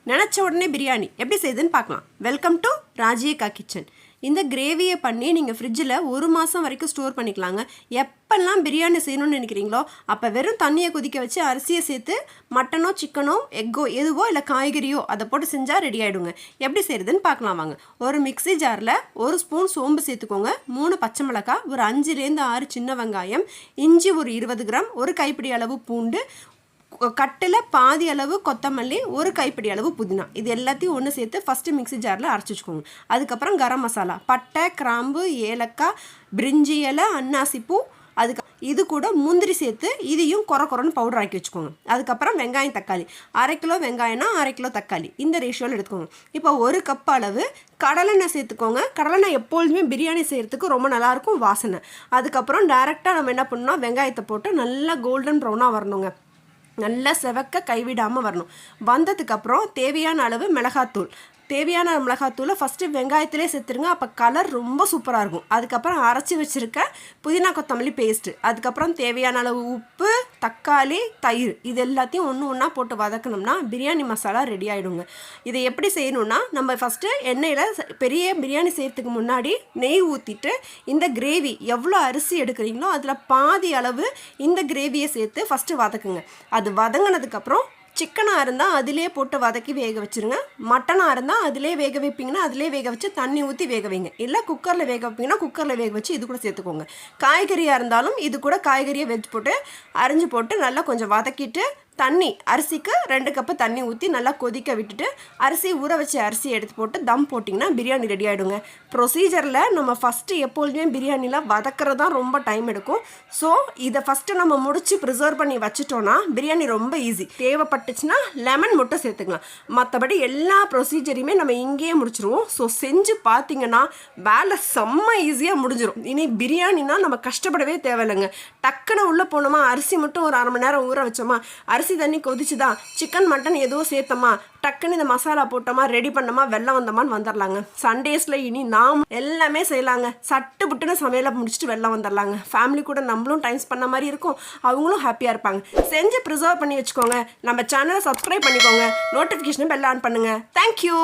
நினச்ச உடனே பிரியாணி எப்படி செய்யுதுன்னு பார்க்கலாம். Welcome to Rajika kitchen. இந்த கிரேவியை பண்ணி நீங்கள் ஃப்ரிட்ஜில் 1 மாதம் வரைக்கும் ஸ்டோர் பண்ணிக்கலாங்க. எப்பெல்லாம் பிரியாணி செய்யணும்னு நினைக்கிறீங்களோ அப்போ வெறும் தண்ணியை கொதிக்க வச்சு அரிசியை சேர்த்து மட்டனோ சிக்கனோ எக்கோ எதுவோ இல்லை காய்கறியோ அதை போட்டு செஞ்சால் ரெடி ஆகிடுங்க. எப்படி செய்கிறதுன்னு பார்க்கலாம் வாங்க. ஒரு மிக்ஸி ஜாரில் 1 ஸ்பூன் சோம்பு சேர்த்துக்கோங்க, 3 பச்சை மிளகாய், ஒரு 5லேருந்து 6 சின்ன வெங்காயம், இஞ்சி ஒரு 20 கிராம், ஒரு கைப்பிடி அளவு பூண்டு, கட்டில் பாதி அளவு கொத்தமல்லி, ஒரு கைப்பிடி அளவு புதினா, இது எல்லாத்தையும் ஒன்று சேர்த்து ஃபஸ்ட்டு மிக்ஸி ஜாரில் அரைச்சி வச்சுக்கோங்க. அதுக்கப்புறம் கரம் மசாலா, பட்டை, கிராம்பு, ஏலக்காய், பிரிஞ்சி இலை, அன்னாசிப்பூ, இது கூட முந்திரி சேர்த்து இதையும் குறன்னு பவுடர் ஆக்கி வச்சுக்கோங்க. அதுக்கப்புறம் வெங்காயம் தக்காளி, 1/2 கிலோ வெங்காயம்னா 1/2 கிலோ தக்காளி, இந்த ரேஷியோவில் எடுத்துக்கோங்க. இப்போ 1 கப் அளவு கடலெண்ணெய் சேர்த்துக்கோங்க. கடலெண்ணெய் எப்பொழுதுமே பிரியாணி செய்கிறதுக்கு ரொம்ப நல்லாயிருக்கும் வாசனை. அதுக்கப்புறம் டேரெக்டாக நம்ம என்ன பண்ணணும், வெங்காயத்தை போட்டு நல்லா கோல்டன் ப்ரௌனாக வரணுங்க. நல்லா செவக்க கைவிடாமல் வரணும். வந்ததுக்கப்புறம் தேவையான அளவு மிளகாத்தூள், தேவையான மிளகாத்தூளை ஃபஸ்ட்டு வெங்காயத்திலே சேர்த்துருங்க. அப்போ கலர் ரொம்ப சூப்பராக இருக்கும். அதுக்கப்புறம் அரைச்சி வச்சுருக்க புதினா கொத்தமல்லி பேஸ்ட்டு, அதுக்கப்புறம் தேவையான அளவு உப்பு, தக்காளி, தயிர், இது எல்லாத்தையும் ஒன்றா போட்டு வதக்கணும்னா பிரியாணி மசாலா ரெடி ஆகிடுங்க. இதை எப்படி செய்யணுன்னா, நம்ம ஃபஸ்ட்டு எண்ணெயில் பெரிய பிரியாணி செய்கிறதுக்கு முன்னாடி நெய் ஊற்றிட்டு இந்த கிரேவி எவ்வளோ அரிசி எடுக்கிறீங்களோ அதில் பாதி அளவு இந்த கிரேவியை சேர்த்து ஃபஸ்ட்டு வதக்குங்க. அது வதங்கினதுக்கப்புறம் சிக்கனாக இருந்தால் அதிலே போட்டு வதக்கி வேக வச்சுருங்க. மட்டனாக இருந்தால் அதிலே வேக வைப்பீங்கன்னா அதிலே வேக வச்சு தண்ணி ஊற்றி வேக வைங்க. இல்லை குக்கரில் வேக வைப்பீங்கன்னா குக்கரில் வேக வச்சு இது கூட சேர்த்துக்கோங்க. காய்கறியாக இருந்தாலும் இது கூட காய்கறியை வெஜ் போட்டு அரிஞ்சு போட்டு நல்லா கொஞ்சம் வதக்கிட்டு தண்ணி, அரிசிக்கு 2 கப்பு தண்ணி ஊற்றி நல்லா கொதிக்க விட்டுட்டு அரிசி ஊற வச்ச அரிசி எடுத்து போட்டு தம் போட்டிங்கன்னா பிரியாணி ரெடி ஆகிடுங்க. ப்ரொசீஜரில் நம்ம ஃபஸ்ட்டு எப்பொழுதுமே பிரியாணியில் வதக்கிறது தான் ரொம்ப டைம் எடுக்கும். ஸோ இதை ஃபஸ்ட்டு நம்ம முடித்து ப்ரிசர்வ் பண்ணி வச்சுட்டோன்னா பிரியாணி ரொம்ப ஈஸி. தேவைப்பட்டுச்சுன்னா லெமன் மட்டும் சேர்த்துக்கலாம். மற்றபடி எல்லா ப்ரொசீஜரையுமே நம்ம இங்கேயே முடிச்சிருவோம். ஸோ செஞ்சு பார்த்தீங்கன்னா வேலை செம்ம ஈஸியாக முடிஞ்சிடும். இனி பிரியாணினா நம்ம கஷ்டப்படவே தேவையில்லைங்க. டக்குன்னு உள்ளே போனோமா, அரிசி மட்டும் ஒரு 1/2 மணி நேரம் ஊற வச்சோமா, அரிசி தண்ணி கொதிச்சுதான், சிக்கன் மட்டன் எதுவும் சேர்த்தோமா, டக்குன்னு இந்த மசாலா போட்டோமா, ரெடி பண்ணோமா, வெள்ளம் வந்தோமான்னு வந்துடலாங்க. சண்டேஸில் இனி நாம் எல்லாமே செய்யலாங்க. சட்டு புட்டுன்னு சமையலை முடிச்சுட்டு வெள்ளம் வந்துடலாங்க. ஃபேமிலி கூட நம்மளும் டைம் பண்ண மாதிரி இருக்கும், அவங்களும் ஹாப்பியாக இருப்பாங்க. செஞ்சு ப்ரிசர்வ் பண்ணி வச்சுக்கோங்க. நம்ம சேனலை சப்ஸ்கிரைப் பண்ணிக்கோங்க, நோட்டிஃபிகேஷனை பெல் ஆன் பண்ணுங்கள். தேங்க்யூ.